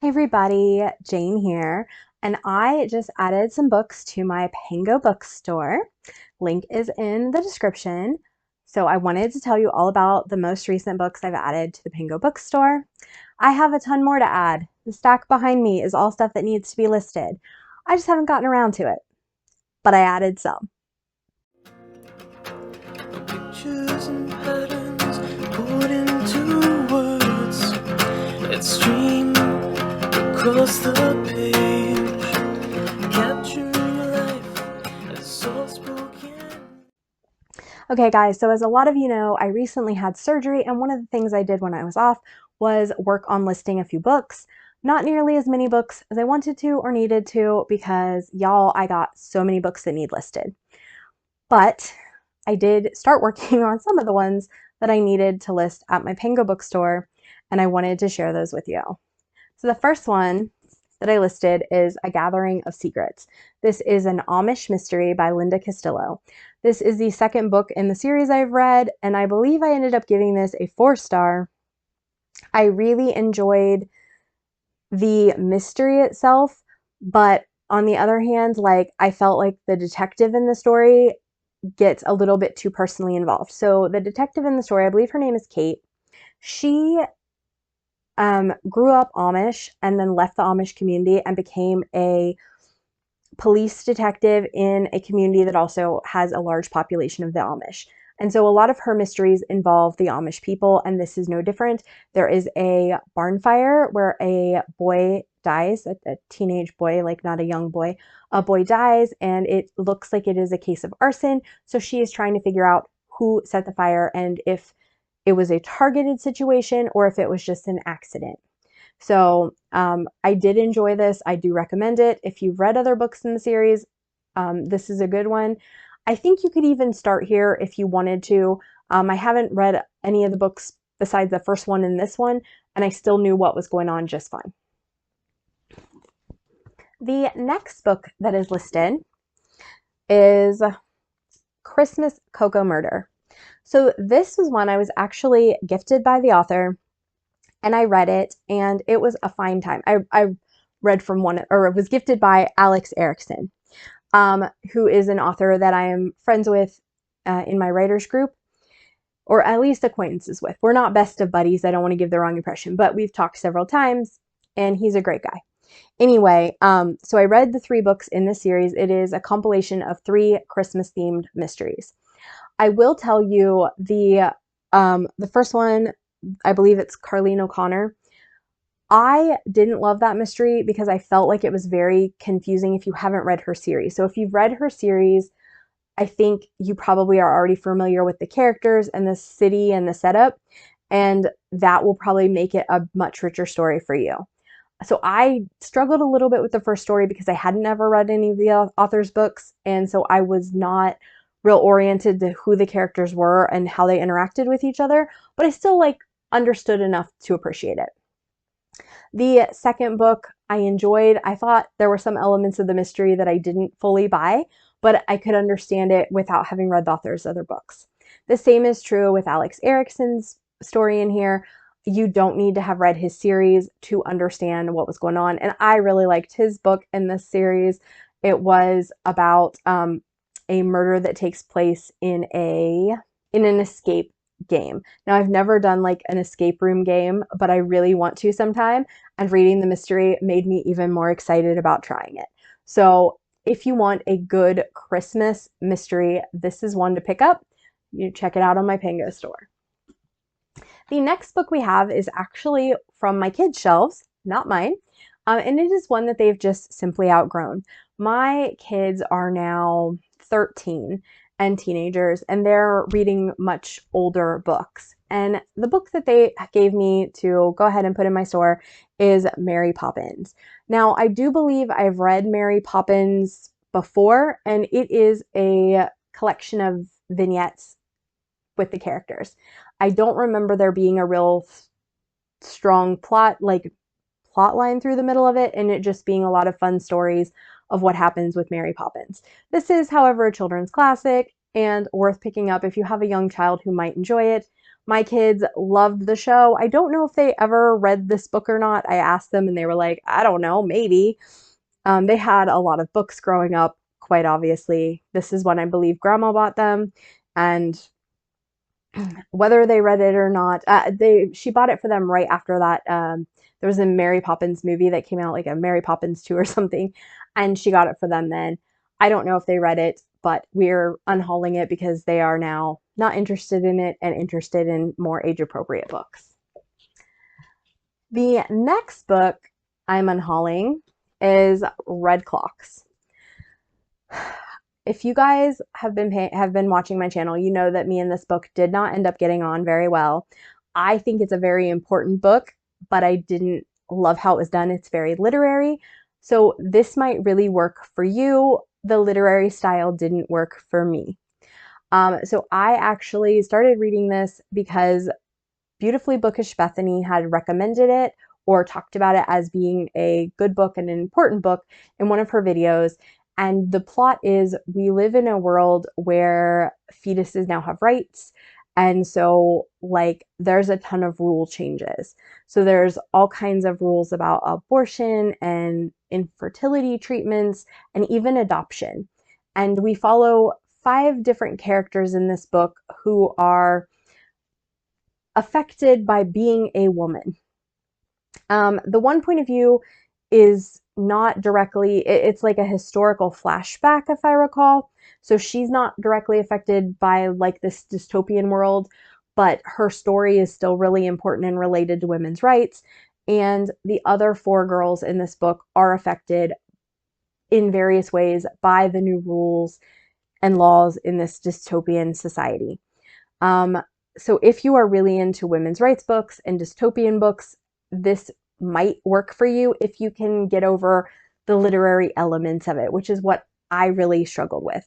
Hey everybody, Jane here, and I just added some books to my Pango Bookstore. Link is in the description. So I wanted to tell you all about the most recent books I've added to the Pango Bookstore. I have a ton more to add. The stack behind me is all stuff that needs to be listed. I just haven't gotten around to it, but I added some. Pictures and patterns put into words that stream across the page, capturing life as soft spoken. Okay guys, so as a lot of you know, I recently had surgery, and one of the things I did when I was off was work on listing a few books. Not nearly as many books as I wanted to or needed to because y'all, I got so many books that need listed. But I did start working on some of the ones that I needed to list at my Pango bookstore, and I wanted to share those with you. So the first one that I listed is A Gathering of Secrets. This is an Amish mystery by Linda Castillo. This is the second book in the series I've read, and I believe I ended up giving this a 4-star. I really enjoyed the mystery itself, but on the other hand, I felt like the detective in the story gets a little bit too personally involved. So the detective in the story, I believe her name is Kate, she grew up Amish and then left the Amish community and became a police detective in a community that also has a large population of the Amish. And so a lot of her mysteries involve the Amish people, and this is no different. There is a barn fire where a boy dies, a teenage boy, like not a young boy. A boy dies, and it looks like it is a case of arson. So she is trying to figure out who set the fire and if it was a targeted situation or if it was just an accident. So I did enjoy this. I do recommend it. If you've read other books in the series, this is a good one. I think you could even start here if you wanted to. I haven't read any of the books besides the first one and this one, and I still knew what was going on just fine. The next book that is listed is Christmas Cocoa Murder. So this was one I was actually gifted by the author, and I read it, and it was a fine time. I read from one, or it was gifted by Alex Erickson, who is an author that I am friends with in my writers group, or at least acquaintances with. We're not best of buddies. I don't want to give the wrong impression, but we've talked several times, and he's a great guy. Anyway, so I read the 3 books in this series. It is a compilation of 3 Christmas-themed mysteries. I will tell you the first one, I believe it's Carlene O'Connor. I didn't love that mystery because I felt like it was very confusing if you haven't read her series. So if you've read her series, I think you probably are already familiar with the characters and the city and the setup, and that will probably make it a much richer story for you. So I struggled a little bit with the first story because I hadn't ever read any of the author's books, and so I was not real oriented to who the characters were and how they interacted with each other, but I still understood enough to appreciate it. The second book I enjoyed. I thought there were some elements of the mystery that I didn't fully buy, but I could understand it without having read the author's other books. The same is true with Alex Erickson's story in here. You don't need to have read his series to understand what was going on, and I really liked his book in this series. It was about a murder that takes place in an escape game. Now, I've never done an escape room game, but I really want to sometime, and reading the mystery made me even more excited about trying it. So if you want a good Christmas mystery, this is one to pick up. You check it out on my Pango store. The next book we have is actually from my kids' shelves, not mine, and it is one that they've just simply outgrown. My kids are now 13 and teenagers, and they're reading much older books. And the book that they gave me to go ahead and put in my store is Mary Poppins. Now, I do believe I've read Mary Poppins before, and it is a collection of vignettes with the characters. I don't remember there being a real strong plot line through the middle of it, and it just being a lot of fun stories of what happens with Mary Poppins. This is, however, a children's classic and worth picking up if you have a young child who might enjoy it. My kids loved the show. I don't know if they ever read this book or not. I asked them and they were like, I don't know, maybe. They had a lot of books growing up, quite obviously. This is one I believe grandma bought them. And whether they read it or not, she bought it for them right after that. There was a Mary Poppins movie that came out, like a Mary Poppins 2 or something, and she got it for them then. I don't know if they read it, but we're unhauling it because they are now not interested in it and interested in more age appropriate books. The next book I'm unhauling is Red Clocks. If you guys have been watching my channel, you know that me and this book did not end up getting on very well. I think it's a very important book, but I didn't love how it was done. It's very literary. So this might really work for you. The literary style didn't work for me. So I actually started reading this because Beautifully Bookish Bethany had recommended it or talked about it as being a good book and an important book in one of her videos. And the plot is we live in a world where fetuses now have rights. And so, like, there's a ton of rule changes. So, there's all kinds of rules about abortion and infertility treatments and even adoption. And we follow 5 different characters in this book who are affected by being a woman. The one point of view is not directly, it's like a historical flashback, if I recall. So she's not directly affected by like this dystopian world, but her story is still really important and related to women's rights. And the other 4 girls in this book are affected in various ways by the new rules and laws in this dystopian society. So if you are really into women's rights books and dystopian books, this might work for you if you can get over the literary elements of it, which is what I really struggled with.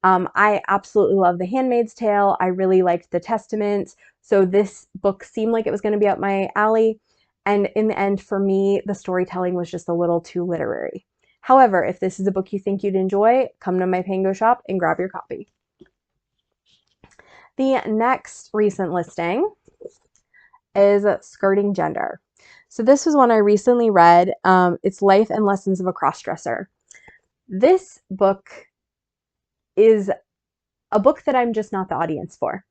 I absolutely love The Handmaid's Tale. I really liked The Testaments. So this book seemed like it was going to be up my alley. And in the end, for me, the storytelling was just a little too literary. However, if this is a book you think you'd enjoy, come to my Pango shop and grab your copy. The next recent listing is Skirting Gender. So this was one I recently read. It's Life and Lessons of a Crossdresser. This book is a book that I'm just not the audience for.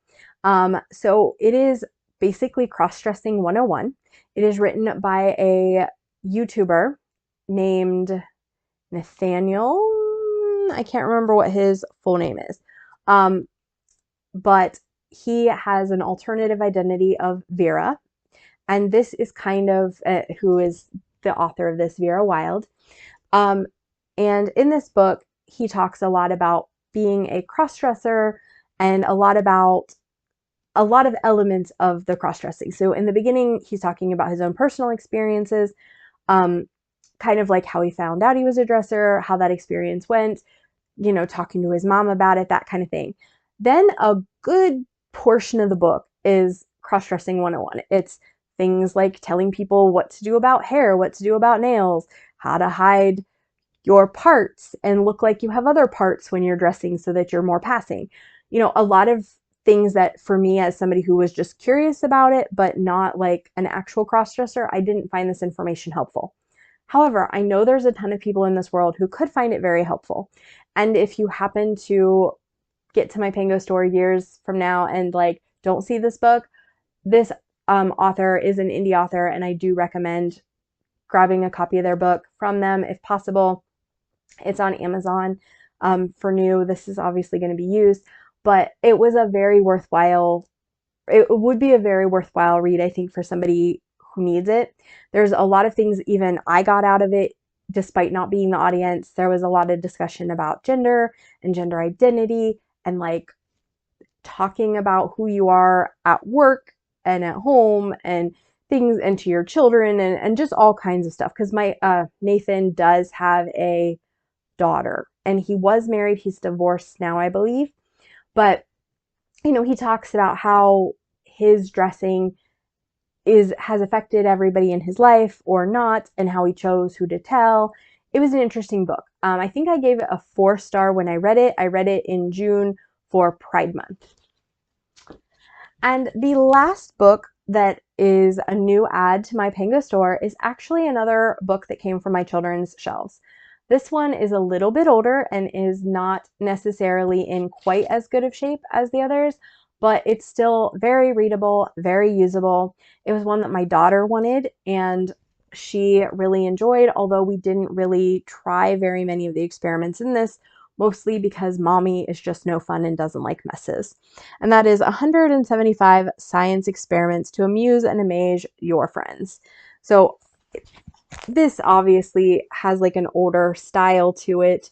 So it is basically cross-dressing 101. It is written by a YouTuber named Nathaniel. I can't remember what his full name is. But he has an alternative identity of Vera. And this is kind of who is the author of this, Vera Wild. And in this book, he talks a lot about being a crossdresser and a lot of elements of the crossdressing. So in the beginning, he's talking about his own personal experiences, kind of like how he found out he was a dresser, how that experience went, you know, talking to his mom about it, that kind of thing. Then a good portion of the book is cross-dressing 101. It's things like telling people what to do about hair, what to do about nails, how to hide your parts and look like you have other parts when you're dressing so that you're more passing. You know, a lot of things that for me as somebody who was just curious about it, but not like an actual cross-dresser, I didn't find this information helpful. However, I know there's a ton of people in this world who could find it very helpful. And if you happen to get to my Pango store years from now and like don't see this book, this author is an indie author, and I do recommend grabbing a copy of their book from them if possible. It's on Amazon for new. This is obviously going to be used, but it was a very worthwhile, it would be a very worthwhile read, I think, for somebody who needs it. There's a lot of things even I got out of it, despite not being the audience. There was a lot of discussion about gender and gender identity and like talking about who you are at work and at home and things, and to your children, and just all kinds of stuff. Because my Nathan does have a daughter and he was married. He's divorced now, I believe. But, you know, he talks about how his dressing has affected everybody in his life or not, and how he chose who to tell. It was an interesting book. I think I gave it a 4-star when I read it. I read it in June for Pride Month. And the last book that is a new add to my Pango store is actually another book that came from my children's shelves. This one is a little bit older and is not necessarily in quite as good of shape as the others, but it's still very readable, very usable. It was one that my daughter wanted and she really enjoyed, although we didn't really try very many of the experiments in this, mostly because mommy is just no fun and doesn't like messes. And that is 175 science experiments to amuse and amaze your friends. So this obviously has like an older style to it,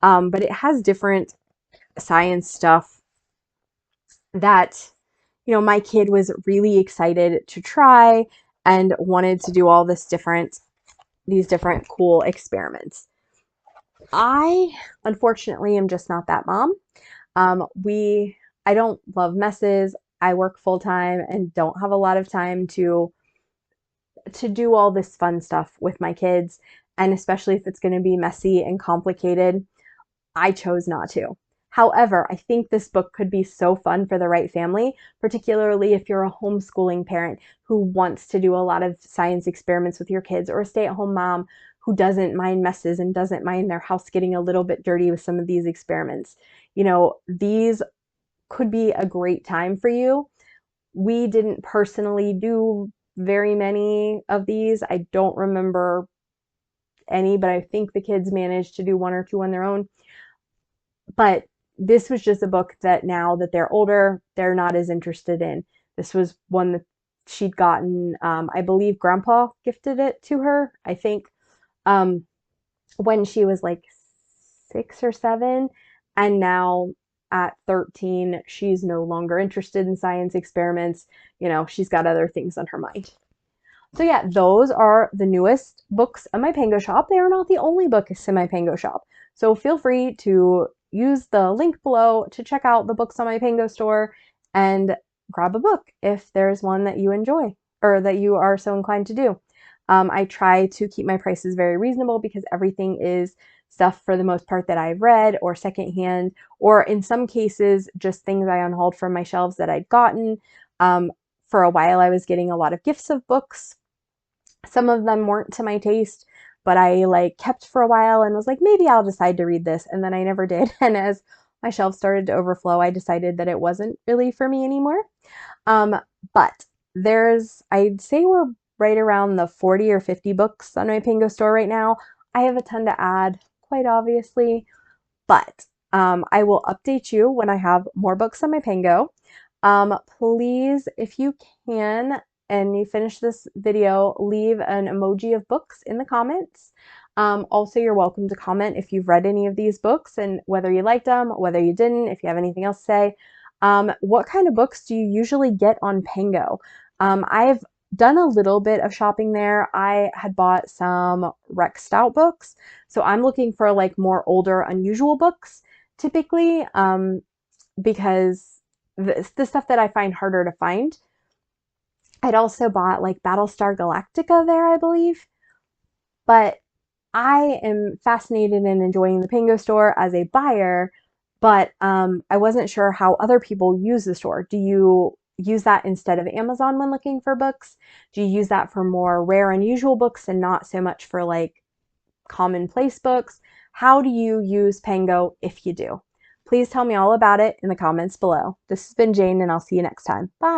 but it has different science stuff that, my kid was really excited to try and wanted to do all these different cool experiments. I, unfortunately, am just not that mom. I don't love messes. I work full time and don't have a lot of time to do all this fun stuff with my kids. And especially if it's going to be messy and complicated, I chose not to. However, I think this book could be so fun for the right family, particularly if you're a homeschooling parent who wants to do a lot of science experiments with your kids, or a stay-at-home mom who doesn't mind messes and doesn't mind their house getting a little bit dirty with some of these experiments. These could be a great time for you. We didn't personally do very many of these. I don't remember any, but I think the kids managed to do one or two on their own. But this was just a book that now that they're older, they're not as interested in. This was one that she'd gotten, I believe Grandpa gifted it to her, I think, when she was like 6 or 7. And now at 13, she's no longer interested in science experiments. She's got other things on her mind. So yeah, those are the newest books in my Pango shop. They are not the only books in my Pango shop. So feel free to use the link below to check out the books on my Pango store and grab a book if there's one that you enjoy or that you are so inclined to do. I try to keep my prices very reasonable because everything is stuff for the most part that I've read or secondhand, or in some cases, just things I unhauled from my shelves that I'd gotten. For a while, I was getting a lot of gifts of books. Some of them weren't to my taste, but I kept for a while and was like, maybe I'll decide to read this. And then I never did. And as my shelves started to overflow, I decided that it wasn't really for me anymore. But I'd say we're right around the 40 or 50 books on my Pango store right now. I have a ton to add, quite obviously, but I will update you when I have more books on my Pango. Please, if you can, and you finish this video, leave an emoji of books in the comments. Also, you're welcome to comment if you've read any of these books and whether you liked them, whether you didn't, if you have anything else to say. What kind of books do you usually get on Pango? I've done a little bit of shopping there. I had bought some Rex Stout books, so I'm looking for like more older, unusual books typically, because the stuff that I find harder to find. I'd also bought like Battlestar Galactica there, I believe. But I am fascinated and enjoying the Pango store as a buyer, but I wasn't sure how other people use the store. Do you use that instead of Amazon when looking for books? Do you use that for more rare, unusual books and not so much for like commonplace books? How do you use Pango if you do? Please tell me all about it in the comments below. This has been Jane, and I'll see you next time. Bye.